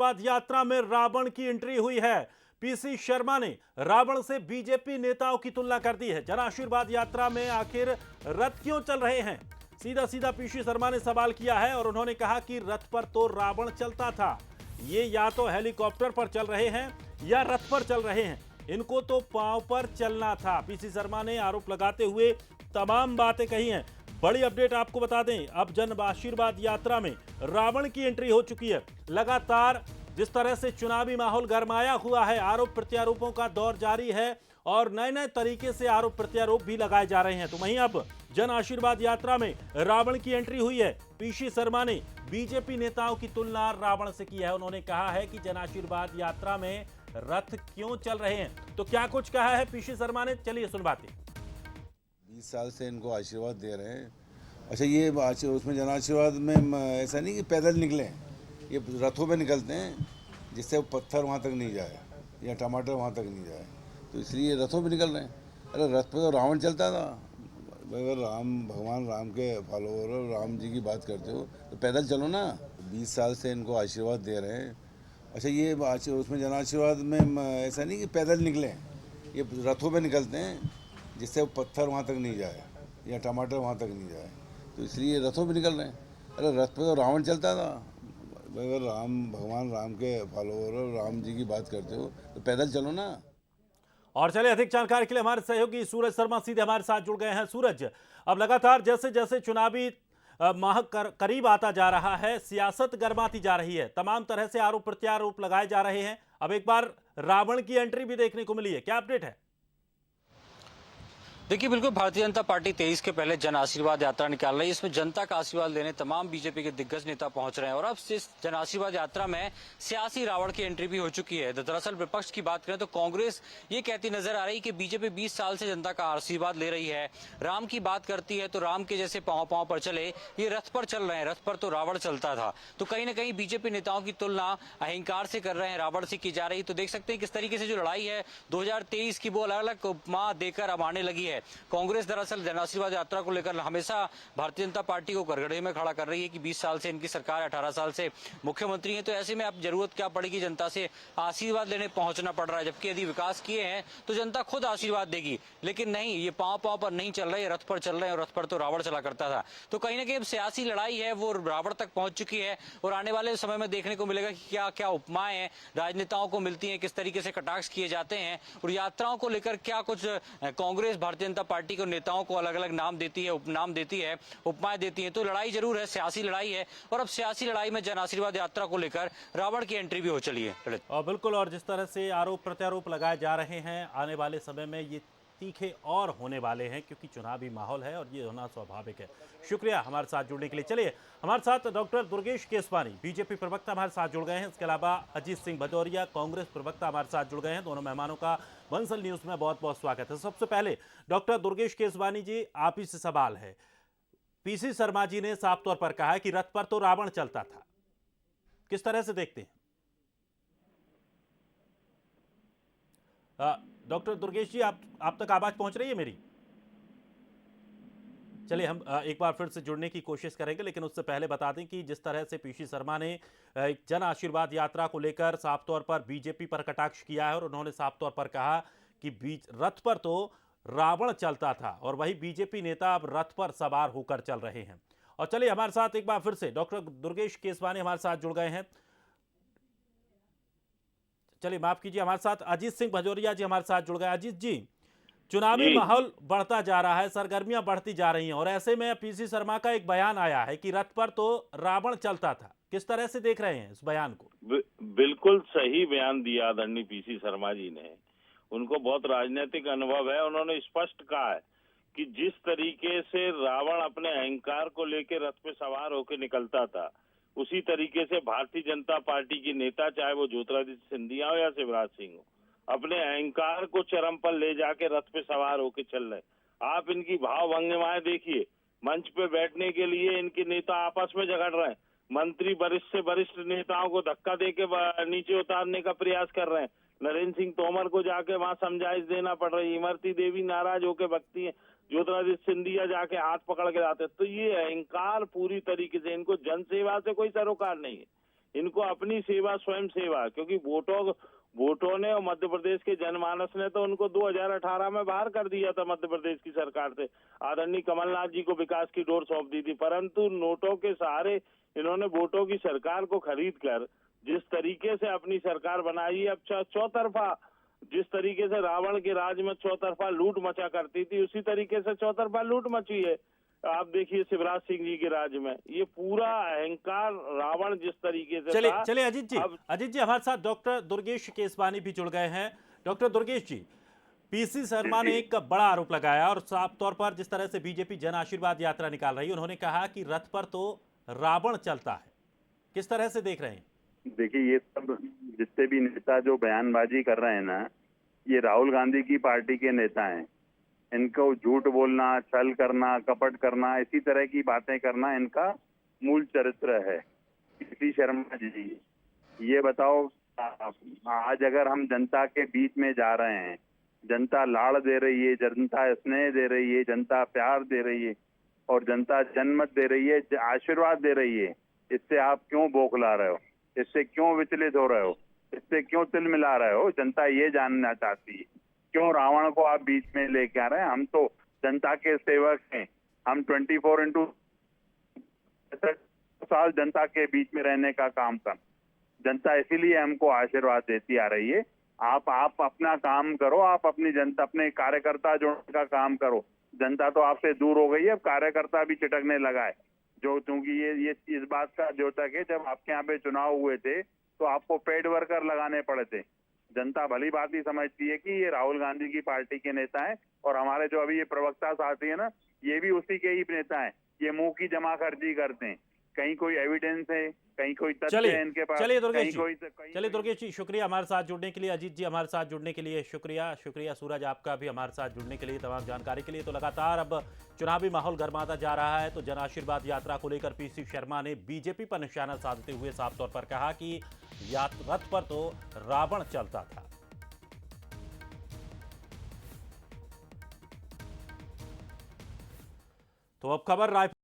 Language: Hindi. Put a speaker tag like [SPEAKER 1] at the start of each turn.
[SPEAKER 1] पद यात्रा में रावण की एंट्री हुई है। पीसी शर्मा ने रावण से बीजेपी नेताओं की तुलना कर दी है। जन आशीर्वाद यात्रा में आखिर रथ क्यों चल रहे हैं, सीधा सीधा पीसी शर्मा ने सवाल किया है और उन्होंने कहा कि रथ पर तो रावण चलता था, ये या तो हेलीकॉप्टर पर चल रहे हैं या रथ पर चल रहे हैं, इनको तो पांव पर चलना था। पीसी शर्मा ने आरोप लगाते हुए तमाम बातें कही हैं। बड़ी अपडेट आपको बता दें, अब जन आशीर्वाद यात्रा में रावण की एंट्री हो चुकी है। लगातार जिस तरह से चुनावी माहौल गरमाया हुआ है, आरोप प्रत्यारोपों का दौर जारी है और नए नए तरीके से आरोप प्रत्यारोप भी लगाए जा रहे हैं। तो वहीं अब जन आशीर्वाद यात्रा में रावण की एंट्री हुई है। पीसी शर्मा ने बीजेपी नेताओं की तुलना रावण से की है। उन्होंने कहा है कि जन आशीर्वाद यात्रा में रथ क्यों चल रहे हैं, तो क्या कुछ कहा है पीसी शर्मा ने, चलिए सुनवाते।
[SPEAKER 2] 20 साल से इनको आशीर्वाद दे रहे हैं। अच्छा, ये उसमें जन आशीर्वाद में ऐसा नहीं कि पैदल निकले, ये रथों पे निकलते हैं जिससे वो पत्थर वहाँ तक नहीं जाए या टमाटर वहाँ तक नहीं जाए, तो इसलिए रथों पे निकल रहे हैं। अरे रथ पे तो रावण चलता था। अगर भगवान राम के फॉलोवर हो, राम जी की बात करते हो तो पैदल चलो ना। 20 साल से इनको आशीर्वाद दे रहे हैं। अच्छा, ये उसमें जन आशीर्वाद में ऐसा नहीं कि पैदल निकले, ये रथों पे निकलते हैं जिससे वो पत्थर वहाँ तक नहीं जाए या टमाटर वहाँ तक नहीं जाए, तो इसलिए रथों पे निकल रहे हैं। अरे रथ पे तो रावण चलता था। अगर भगवान राम के फॉलोवर हो, राम जी की बात करते हो तो पैदल चलो ना।
[SPEAKER 1] और चलिए अधिक जानकारी के लिए हमारे सहयोगी सूरज शर्मा सीधे हमारे साथ जुड़ गए हैं। सूरज, अब लगातार जैसे जैसे चुनावी माह करीब आता जा रहा है, सियासत गर्माती जा रही है, तमाम तरह से आरोप प्रत्यारोप लगाए जा रहे हैं। अब एक बार रावण की एंट्री भी देखने को मिली है, क्या अपडेट है?
[SPEAKER 3] देखिए, बिल्कुल भारतीय जनता पार्टी 23 के पहले जन आशीर्वाद यात्रा निकाल रही है। इसमें जनता का आशीर्वाद लेने तमाम बीजेपी के दिग्गज नेता पहुंच रहे हैं और अब इस जन आशीर्वाद यात्रा में सियासी रावण की एंट्री भी हो चुकी है। दरअसल विपक्ष की बात करें तो कांग्रेस ये कहती नजर आ रही कि बीजेपी 20 साल से जनता का आशीर्वाद ले रही है। राम की बात करती है तो राम के जैसे पांव पांव पर चले, ये रथ पर चल रहे हैं, रथ पर तो रावण चलता था। तो कहीं ना कहीं बीजेपी नेताओं की तुलना अहंकार से कर रहे हैं, रावण से की जा रही। तो देख सकते हैं किस तरीके से जो लड़ाई है 2023 की वो अलग अलग उपमा देकर अब आने लगी है। कांग्रेस दरअसल जन आशीर्वाद यात्रा को लेकर हमेशा भारतीय जनता पार्टी को कटघरे में खड़ा कर रही है कि 20 साल से इनकी सरकार, 18 साल से मुख्यमंत्री है, तो ऐसे में अब जरूरत क्या पड़ेगी, जनता से आशीर्वाद लेने पहुंचना पड़ रहा है। जबकि यदि विकास किए हैं तो जनता खुद आशीर्वाद देगी, लेकिन नहीं, ये पांव पांव पर नहीं चल रहे, रथ पर चल रहे हैं और रथ पर तो रावण चला करता था। तो कहीं ना कहीं अब सियासी लड़ाई है वो रावण तक पहुंच चुकी है और आने वाले समय में देखने को मिलेगा कि क्या क्या उपमाएं राजनेताओं को मिलती हैं, किस तरीके से कटाक्ष किए जाते हैं और यात्राओं को लेकर क्या कुछ कांग्रेस भारतीय जनता पार्टी के नेताओं को अलग अलग नाम देती है, उपनाम देती है, उपमाएं देती है। तो लड़ाई जरूर है, सियासी लड़ाई है और अब सियासी लड़ाई में जन आशीर्वाद यात्रा को लेकर रावण की एंट्री भी हो चली है।
[SPEAKER 1] और बिल्कुल, और जिस तरह से आरोप प्रत्यारोप लगाए जा रहे हैं, आने वाले समय में ये तीखे और होने वाले हैं क्योंकि चुनावी माहौल है और ये होना स्वाभाविक है। शुक्रिया हमारे साथ जुड़ने के लिए। चलिए, हमारे साथ डॉक्टर दुर्गेश केसवानी, बीजेपी प्रवक्ता हमारे साथ जुड़ गए हैं। इसके अलावा अजीत सिंह भदौरिया, कांग्रेस प्रवक्ता हमारे साथ जुड़ गए हैं। दोनों मेहमानों का बंसल न्यूज में बहुत बहुत स्वागत है। सबसे पहले डॉक्टर दुर्गेश केसवानी जी, आप ही से सवाल है। पीसी शर्मा जी ने साफ तौर पर कहा है कि रथ पर तो रावण चलता था, किस तरह से देखते हैं? डॉक्टर दुर्गेश जी, आप तक आवाज पहुंच रही है मेरी? चलिए, हम एक बार फिर से जुड़ने की कोशिश करेंगे, लेकिन उससे पहले बता दें कि जिस तरह से पीसी शर्मा ने एक जन आशीर्वाद यात्रा को लेकर साफ तौर पर बीजेपी पर कटाक्ष किया है और उन्होंने साफ तौर पर कहा कि बीच रथ पर तो रावण चलता था और वही बीजेपी नेता अब रथ पर सवार होकर चल रहे हैं। और चलिए, हमारे साथ एक बार फिर से डॉक्टर दुर्गेश केसवानी हमारे साथ जुड़ गए हैं। चलिए, माफ कीजिए, हमारे साथ अजीत सिंह भजोरिया जी हमारे साथ जुड़ गए। अजीत जी, चुनावी
[SPEAKER 4] जी,
[SPEAKER 1] माहौल बढ़ता जा रहा है, सरगर्मियां बढ़ती जा रही हैं और ऐसे में पीसी शर्मा का एक बयान आया है कि रथ पर तो रावण चलता था। किस तरह से देख रहे हैं इस बयान को?
[SPEAKER 4] बिल्कुल सही बयान दिया आदरणीय पीसी शर्मा जी ने। उनको बहुत राजनीतिक अनुभव है। उन्होंने स्पष्ट कहा है कि जिस तरीके से रावण अपने अहंकार को लेकर रथ पे सवार होकर निकलता था, उसी तरीके से भारतीय जनता पार्टी की नेता, चाहे वो ज्योतिरादित्य सिंधिया हो या शिवराज सिंह हो, अपने अहंकार को चरम पर ले जाके रथ पे सवार होके चल रहे। आप इनकी भाव भंगिमाएं देखिए। मंच पे बैठने के लिए इनके नेता आपस में झगड़ रहे हैं। मंत्री वरिष्ठ से वरिष्ठ नेताओं को धक्का देके नीचे उतारने का प्रयास कर रहे हैं। नरेंद्र सिंह तोमर को जाके वहां समझाइश देना पड़ रही है। इमरती देवी नाराज होके बकती है, ज्योतिरादित्य सिंधिया जाके हाथ पकड़ के लाते। तो ये अहंकार पूरी तरीके से, इनको जनसेवा से कोई सरोकार नहीं है। इनको अपनी सेवा स्वयं सेवा, क्योंकि वोटों ने और मध्य प्रदेश के जनमानस ने तो उनको 2018 में बाहर कर दिया था मध्य प्रदेश की सरकार से। आदरणीय कमलनाथ जी को विकास की डोर सौंप दी थी, परंतु नोटों के सहारे इन्होंने वोटों की सरकार को खरीद कर जिस तरीके से अपनी सरकार बनाई, अब चौतरफा, जिस तरीके से रावण के राज में चौतरफा लूट मचा करती थी, उसी तरीके से चौतरफा लूट मची है। आप देखिए शिवराज सिंह जी के राज में ये पूरा अहंकार रावण जिस तरीके से था।
[SPEAKER 1] चलिए अजीत जी हमारे साथ डॉक्टर दुर्गेश केसवानी भी जुड़ गए हैं। डॉक्टर दुर्गेश जी, पीसी शर्मा ने एक बड़ा आरोप लगाया और साफ तौर पर जिस तरह से बीजेपी जन आशीर्वाद यात्रा निकाल रही है, उन्होंने कहा कि रथ पर तो रावण चलता है। किस तरह से देख रहे हैं?
[SPEAKER 5] देखिए, ये सब जितने भी नेता जो बयानबाजी कर रहे हैं ना, ये राहुल गांधी की पार्टी के नेता हैं। इनको झूठ बोलना, छल करना, कपट करना, इसी तरह की बातें करना इनका मूल चरित्र है। पीसी शर्मा जी, ये बताओ, आज अगर हम जनता के बीच में जा रहे हैं, जनता लाड़ दे रही है, जनता स्नेह दे रही है, जनता प्यार दे रही है और जनता जनमत दे रही है, आशीर्वाद दे रही है, इससे आप क्यों बौखला रहे हो? इससे क्यों विचलित हो रहे हो? इससे क्यों तिल मिला रहे हो? जनता ये जानना चाहती है, क्यों रावण को आप बीच में लेके आ रहे हैं? हम तो जनता के सेवक हैं। हम 24x साल जनता के बीच में रहने का काम कर, जनता इसीलिए हमको आशीर्वाद देती आ रही है। आप अपना काम करो, आप अपनी जनता, अपने कार्यकर्ता जोड़ने का काम करो। जनता तो आपसे दूर हो गई है, अब कार्यकर्ता भी चिटकने लगा है। जो क्योंकि ये इस बात का द्योतक है, जब आपके यहाँ पे चुनाव हुए थे तो आपको पेड वर्कर लगाने पड़े थे। जनता भली बात ही समझती है कि ये राहुल गांधी की पार्टी के नेता हैं और हमारे जो अभी ये प्रवक्ता साथी है ना, ये भी उसी के ही नेता हैं। ये मुंह की जमा खर्ची करते हैं, कहीं कोई एविडेंस है, कहीं कोई तथ्य है इनके पास।
[SPEAKER 1] चलिए दुर्गेश जी शुक्रिया हमारे साथ जुड़ने के लिए। अजीत जी हमारे साथ जुड़ने के लिए शुक्रिया। सूरज आपका भी हमारे साथ जुड़ने के लिए, तमाम जानकारी के लिए। तो लगातार अब चुनावी माहौल गर्माता जा रहा है, तो जन आशीर्वाद यात्रा को लेकर पीसी शर्मा ने बीजेपी पर निशाना साधते हुए साफ तौर पर कहा कि रथ पर तो रावण चलता था। तो अब खबर रायपुर